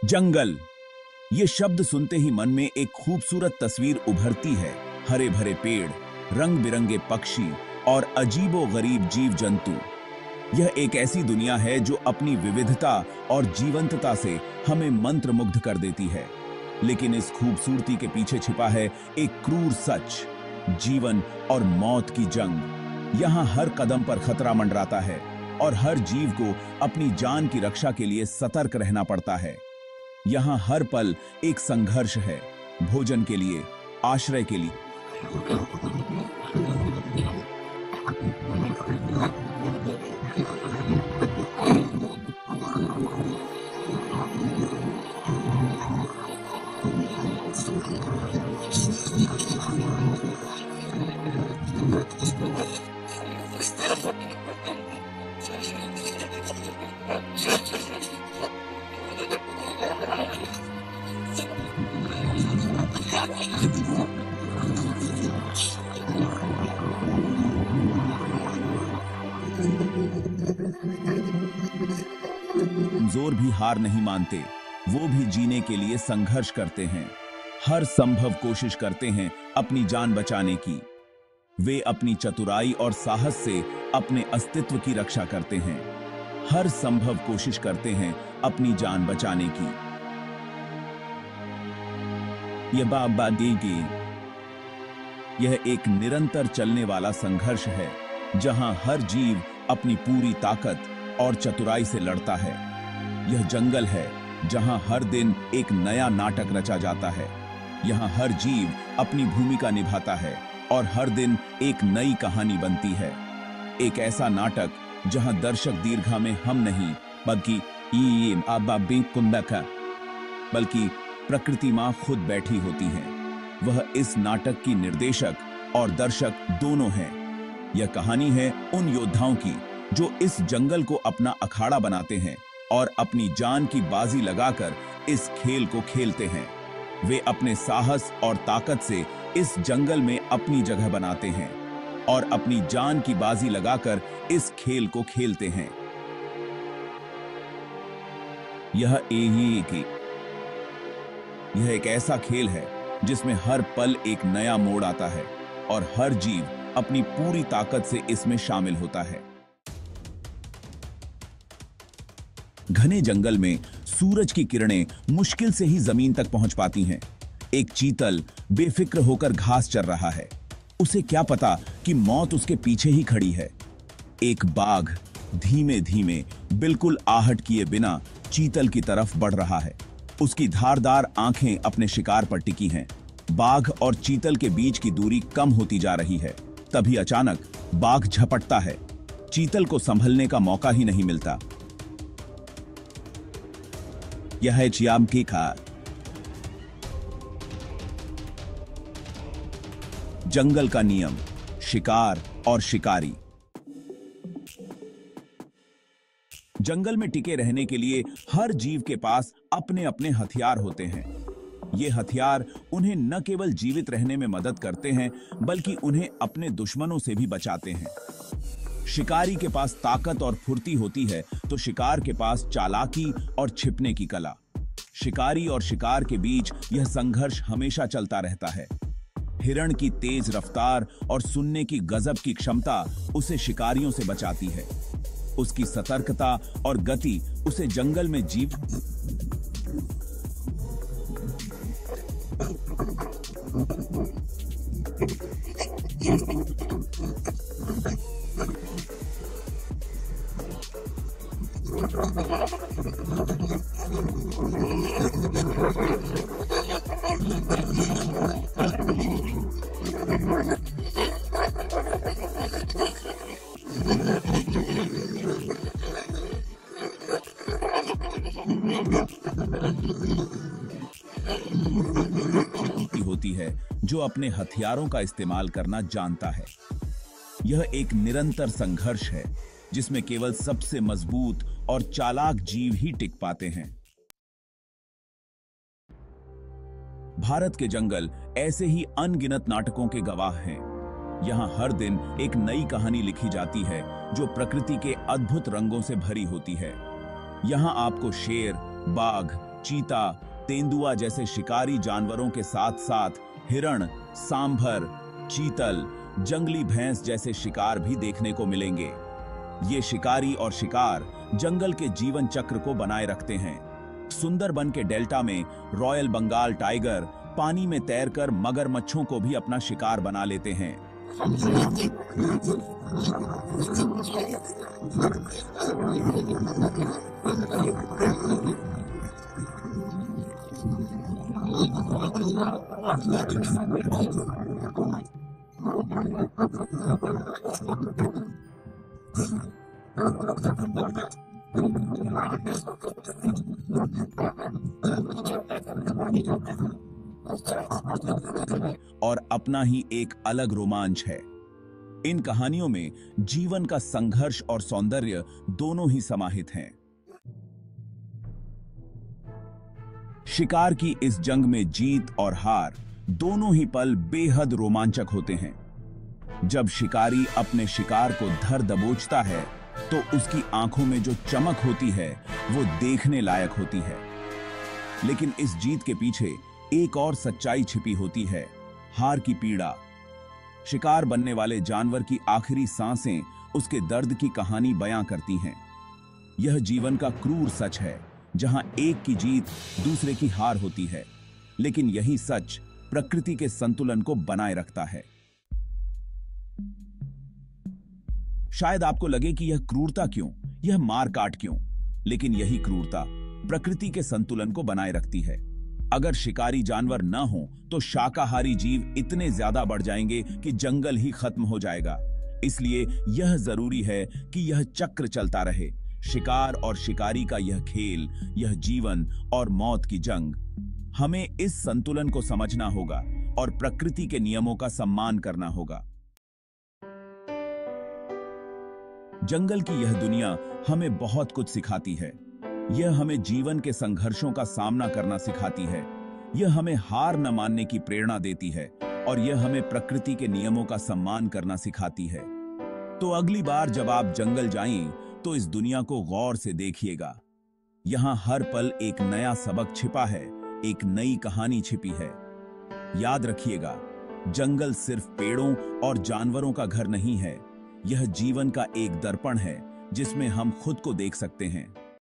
जंगल। ये शब्द सुनते ही मन में एक खूबसूरत तस्वीर उभरती है। हरे भरे पेड़, रंग बिरंगे पक्षी और अजीबो गरीब जीव जंतु। यह एक ऐसी दुनिया है जो अपनी विविधता और जीवंतता से हमें मंत्रमुग्ध कर देती है। लेकिन इस खूबसूरती के पीछे छिपा है एक क्रूर सच, जीवन और मौत की जंग। यहाँ हर कदम पर खतरा मंडराता है और हर जीव को अपनी जान की रक्षा के लिए सतर्क रहना पड़ता है। यहाँ हर पल एक संघर्ष है, भोजन के लिए, आश्रय के लिए। कमजोर भी हार नहीं मानते, वो भी जीने के लिए संघर्ष करते हैं। हर संभव कोशिश करते हैं अपनी जान बचाने की। वे अपनी चतुराई और साहस से अपने अस्तित्व की रक्षा करते हैं। हर संभव कोशिश करते हैं अपनी जान बचाने की। यह एक निरंतर चलने वाला संघर्ष है, जहां हर जीव अपनी पूरी ताकत और चतुराई से लड़ता है। यह जंगल है जहां हर दिन एक नया नाटक रचा जाता है। यहाँ हर जीव अपनी भूमिका निभाता है और हर दिन एक नई कहानी बनती है। एक ऐसा नाटक जहां दर्शक दीर्घा में हम नहीं बल्कि प्रकृति मां खुद बैठी होती है। वह इस नाटक की निर्देशक और दर्शक दोनों हैं। यह कहानी है उन योद्धाओं की जो इस जंगल को अपना अखाड़ा बनाते हैं और अपनी जान की बाजी लगाकर इस खेल को खेलते हैं। वे अपने साहस और ताकत से इस जंगल में अपनी जगह बनाते हैं और अपनी जान की बाजी लगाकर इस खेल को खेलते हैं। यह एक ऐसा खेल है जिसमें हर पल एक नया मोड़ आता है और हर जीव अपनी पूरी ताकत से इसमें शामिल होता है। घने जंगल में सूरज की किरणें मुश्किल से ही जमीन तक पहुंच पाती हैं। एक चीतल बेफिक्र होकर घास चर रहा है। उसे क्या पता कि मौत उसके पीछे ही खड़ी है। एक बाघ धीमे धीमे, बिल्कुल आहट किए बिना चीतल की तरफ बढ़ रहा है। उसकी धारदार आंखें अपने शिकार पर टिकी हैं। बाघ और चीतल के बीच की दूरी कम होती जा रही है। तभी अचानक बाघ झपटता है। चीतल को संभलने का मौका ही नहीं मिलता। यह है चियाम की खा। जंगल का नियम, शिकार और शिकारी। जंगल में टिके रहने के लिए हर जीव के पास अपने अपने हथियार होते हैं। ये हथियार उन्हें न केवल जीवित रहने में मदद करते हैं, बल्कि उन्हें अपने दुश्मनों से भी बचाते हैं। शिकारी के पास ताकत और फुर्ती होती है, तो शिकार के पास चालाकी और छिपने की कला। शिकारी और शिकार के बीच यह संघर्ष हमेशा चलता रहता है। हिरण की तेज रफ्तार और सुनने की गजब की क्षमता उसे शिकारियों से बचाती है। उसकी सतर्कता और गति उसे जंगल में जीव होती है, जो अपने हथियारों का इस्तेमाल करना जानता है। यह एक निरंतर संघर्ष है जिसमें केवल सबसे मजबूत और चालाक जीव ही टिक पाते हैं। भारत के जंगल ऐसे ही अनगिनत नाटकों के गवाह हैं। यहाँ हर दिन एक नई कहानी लिखी जाती है जो प्रकृति के अद्भुत रंगों से भरी होती है। यहाँ आपको शेर, बाघ, चीता, तेंदुआ जैसे शिकारी जानवरों के साथ साथ हिरण, सांभर, चीतल, जंगली भैंस जैसे शिकार भी देखने को मिलेंगे। ये शिकारी और शिकार जंगल के जीवन चक्र को बनाए रखते हैं। सुंदरबन के डेल्टा में रॉयल बंगाल टाइगर पानी में तैरकर मगरमच्छों को भी अपना शिकार बना लेते हैं। और अपना ही एक अलग रोमांच है। इन कहानियों में जीवन का संघर्ष और सौंदर्य दोनों ही समाहित हैं। शिकार की इस जंग में जीत और हार दोनों ही पल बेहद रोमांचक होते हैं। जब शिकारी अपने शिकार को धर दबोचता है तो उसकी आंखों में जो चमक होती है वो देखने लायक होती है। लेकिन इस जीत के पीछे एक और सच्चाई छिपी होती है, हार की पीड़ा। शिकार बनने वाले जानवर की आखिरी सांसें उसके दर्द की कहानी बयां करती हैं। यह जीवन का क्रूर सच है, जहां एक की जीत दूसरे की हार होती है, लेकिन यही सच प्रकृति के संतुलन को बनाए रखता है। शायद आपको लगे कि यह क्रूरता क्यों, यह मार काट क्यों, लेकिन यही क्रूरता प्रकृति के संतुलन को बनाए रखती है। अगर शिकारी जानवर न हो तो शाकाहारी जीव इतने ज्यादा बढ़ जाएंगे कि जंगल ही खत्म हो जाएगा। इसलिए यह जरूरी है कि यह चक्र चलता रहे, शिकार और शिकारी का यह खेल, यह जीवन और मौत की जंग। हमें इस संतुलन को समझना होगा और प्रकृति के नियमों का सम्मान करना होगा। जंगल की यह दुनिया हमें बहुत कुछ सिखाती है। यह हमें जीवन के संघर्षों का सामना करना सिखाती है। यह हमें हार न मानने की प्रेरणा देती है और यह हमें प्रकृति के नियमों का सम्मान करना सिखाती है। तो अगली बार जब आप जंगल जाएं तो इस दुनिया को गौर से देखिएगा। यहां हर पल एक नया सबक छिपा है, एक नई कहानी छिपी है। याद रखिएगा, जंगल सिर्फ पेड़ों और जानवरों का घर नहीं है, यह जीवन का एक दर्पण है जिसमें हम खुद को देख सकते हैं।